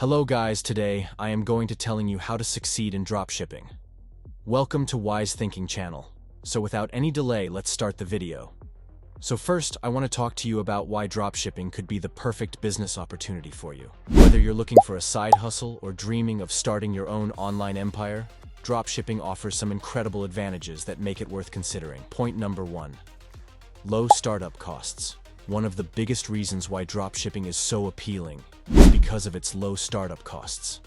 Hello guys, today I am going to telling you how to succeed in dropshipping. Welcome to Wise Thinking channel. So without any delay, let's start the video. So first, I want to talk to you about why dropshipping could be the perfect business opportunity for you. Whether you're looking for a side hustle or dreaming of starting your own online empire, dropshipping offers some incredible advantages that make it worth considering. Point number 1. Low startup costs. One of the biggest reasons why dropshipping is so appealing is because of its low startup costs.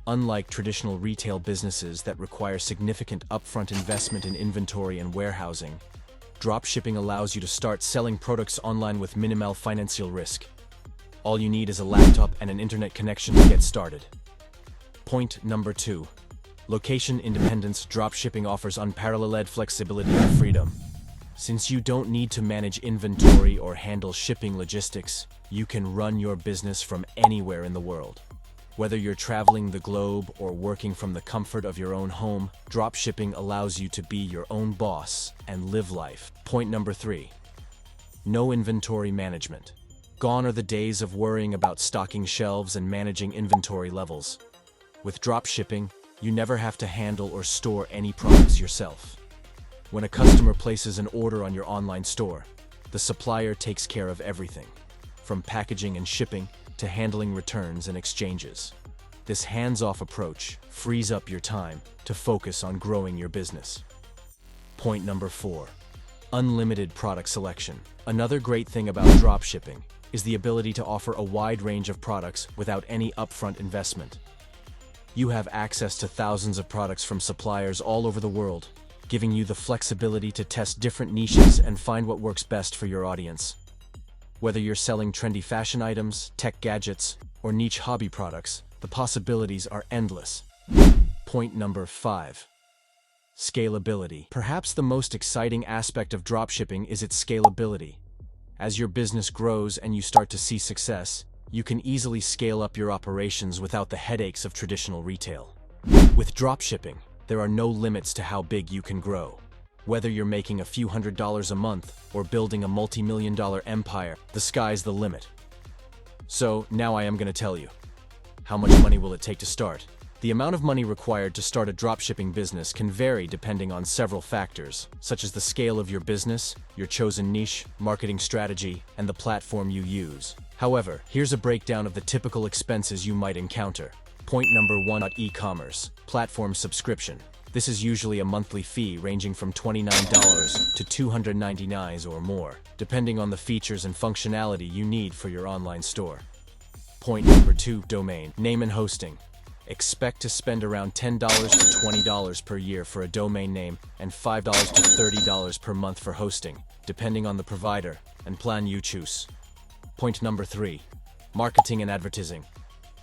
Unlike traditional retail businesses that require significant upfront investment in inventory and warehousing, dropshipping allows you to start selling products online with minimal financial risk. All you need is a laptop and an internet connection to get started. Point number 2. Location independence. Dropshipping offers unparalleled flexibility and freedom. Since you don't need to manage inventory or handle shipping logistics, you can run your business from anywhere in the world. Whether you're traveling the globe or working from the comfort of your own home, dropshipping allows you to be your own boss and live life. Point number 3. No inventory management. Gone are the days of worrying about stocking shelves and managing inventory levels. With dropshipping, you never have to handle or store any products yourself. When a customer places an order on your online store, the supplier takes care of everything, from packaging and shipping to handling returns and exchanges. This hands-off approach frees up your time to focus on growing your business. Point number 4. Unlimited product selection. Another great thing about dropshipping is the ability to offer a wide range of products without any upfront investment. You have access to thousands of products from suppliers all over the world, giving you the flexibility to test different niches and find what works best for your audience. Whether you're selling trendy fashion items, tech gadgets, or niche hobby products, the possibilities are endless. Point number 5. Scalability. Perhaps the most exciting aspect of dropshipping is its scalability. As your business grows and you start to see success, you can easily scale up your operations without the headaches of traditional retail. With dropshipping, there are no limits to how big you can grow. Whether you're making a few $100s a month or building a multi-million-dollar empire, the sky's the limit. So now I am going to tell you, how much money will it take to start? The amount of money required to start a dropshipping business can vary depending on several factors, such as the scale of your business, your chosen niche, marketing strategy, and the platform you use. However, here's a breakdown of the typical expenses you might encounter. Point number 1. E-commerce. Platform subscription. This is usually a monthly fee ranging from $29 to $299 or more, depending on the features and functionality you need for your online store. Point number 2. Domain. Name and hosting. Expect to spend around $10 to $20 per year for a domain name and $5 to $30 per month for hosting, depending on the provider and plan you choose. Point number 3. Marketing and advertising.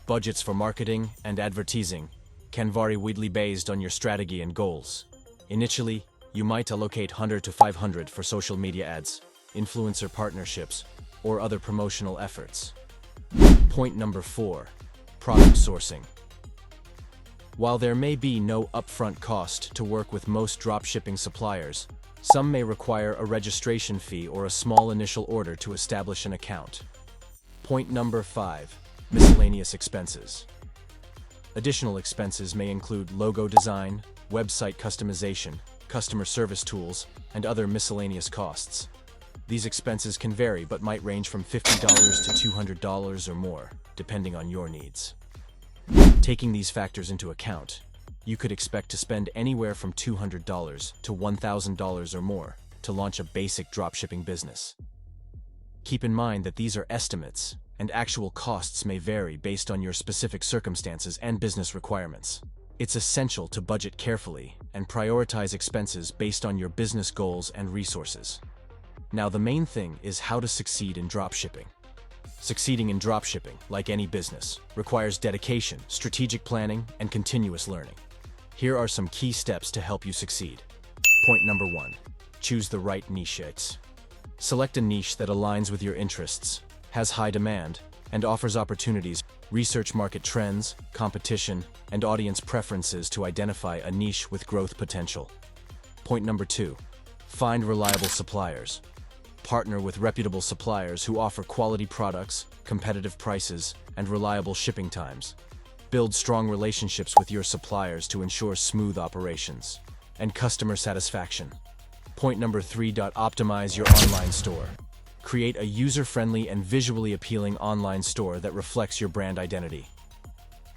Budgets for marketing and advertising can vary widely based on your strategy and goals. Initially, you might allocate $100 to $500 for social media ads, influencer partnerships, or other promotional efforts. Point number 4. Product sourcing. While there may be no upfront cost to work with most dropshipping suppliers, some may require a registration fee or a small initial order to establish an account. Point number 5. Miscellaneous expenses. Additional expenses may include logo design, website customization, customer service tools, and other miscellaneous costs. These expenses can vary but might range from $50 to $200 or more, depending on your needs. Taking these factors into account, you could expect to spend anywhere from $200 to $1,000 or more to launch a basic dropshipping business. Keep in mind that these are estimates, and actual costs may vary based on your specific circumstances and business requirements. It's essential to budget carefully and prioritize expenses based on your business goals and resources. Now, the main thing is how to succeed in dropshipping. Succeeding in dropshipping, like any business, requires dedication, strategic planning, and continuous learning. Here are some key steps to help you succeed. Point number 1. Choose the right niche. Select a niche that aligns with your interests, has high demand, and offers opportunities. Research market trends, competition, and audience preferences to identify a niche with growth potential. Point number 2. Find reliable suppliers. Partner with reputable suppliers who offer quality products, competitive prices, and reliable shipping times. Build strong relationships with your suppliers to ensure smooth operations and customer satisfaction. Point number 3. Optimize your online store. Create a user-friendly and visually appealing online store that reflects your brand identity.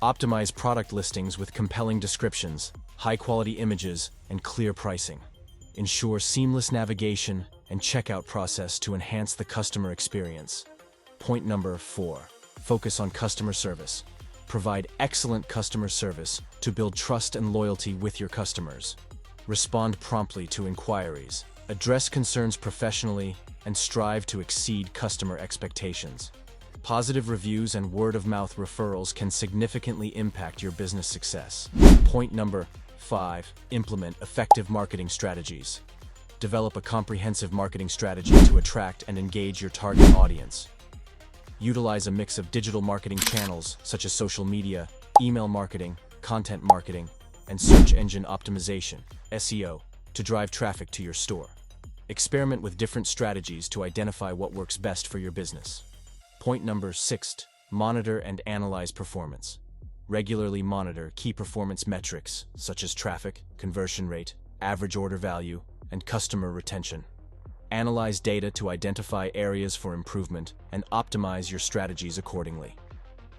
Optimize product listings with compelling descriptions, high-quality images, and clear pricing. Ensure seamless navigation and checkout process to enhance the customer experience. Point number 4. Focus on customer service. Provide excellent customer service to build trust and loyalty with your customers. Respond promptly to inquiries. Address concerns professionally and strive to exceed customer expectations. Positive reviews and word-of-mouth referrals can significantly impact your business success. Point number 5. Implement effective marketing strategies. Develop a comprehensive marketing strategy to attract and engage your target audience. Utilize a mix of digital marketing channels such as social media, email marketing, content marketing, and search engine optimization (SEO) to drive traffic to your store. Experiment with different strategies to identify what works best for your business. Point number 6. Monitor and analyze performance. Regularly monitor key performance metrics such as traffic, conversion rate, average order value, and customer retention. Analyze data to identify areas for improvement and optimize your strategies accordingly.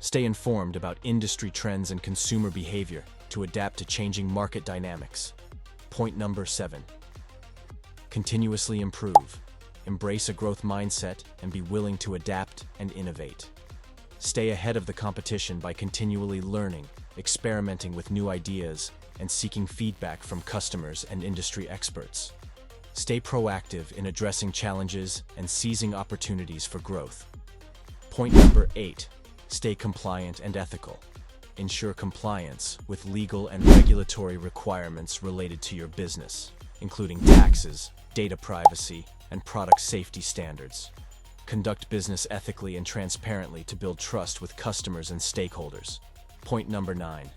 Stay informed about industry trends and consumer behavior to adapt to changing market dynamics. Point number 7. Continuously improve. Embrace a growth mindset and be willing to adapt and innovate. Stay ahead of the competition by continually learning, experimenting with new ideas, and seeking feedback from customers and industry experts. Stay proactive in addressing challenges and seizing opportunities for growth. Point number 8. Stay compliant and ethical. Ensure compliance with legal and regulatory requirements related to your business, including taxes, data privacy, and product safety standards. Conduct business ethically and transparently to build trust with customers and stakeholders. Point number 9.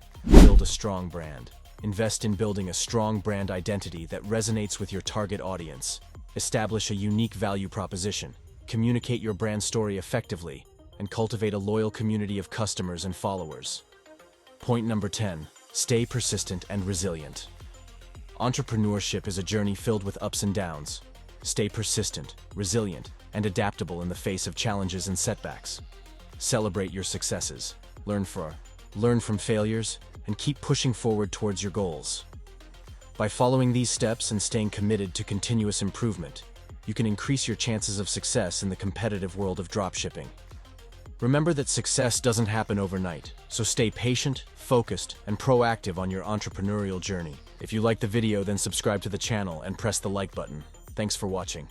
Build a strong brand. Invest in building a strong brand identity that resonates with your target audience. Establish a unique value proposition. Communicate your brand story effectively, and cultivate a loyal community of customers and followers. Point number 10. Stay persistent and resilient. Entrepreneurship is a journey filled with ups and downs. Stay persistent, resilient, and adaptable in the face of challenges and setbacks. Celebrate your successes, learn from failures, and keep pushing forward towards your goals. By following these steps and staying committed to continuous improvement, you can increase your chances of success in the competitive world of dropshipping. Remember that success doesn't happen overnight, so stay patient, focused, and proactive on your entrepreneurial journey. If you liked the video, then subscribe to the channel and press the like button. Thanks for watching.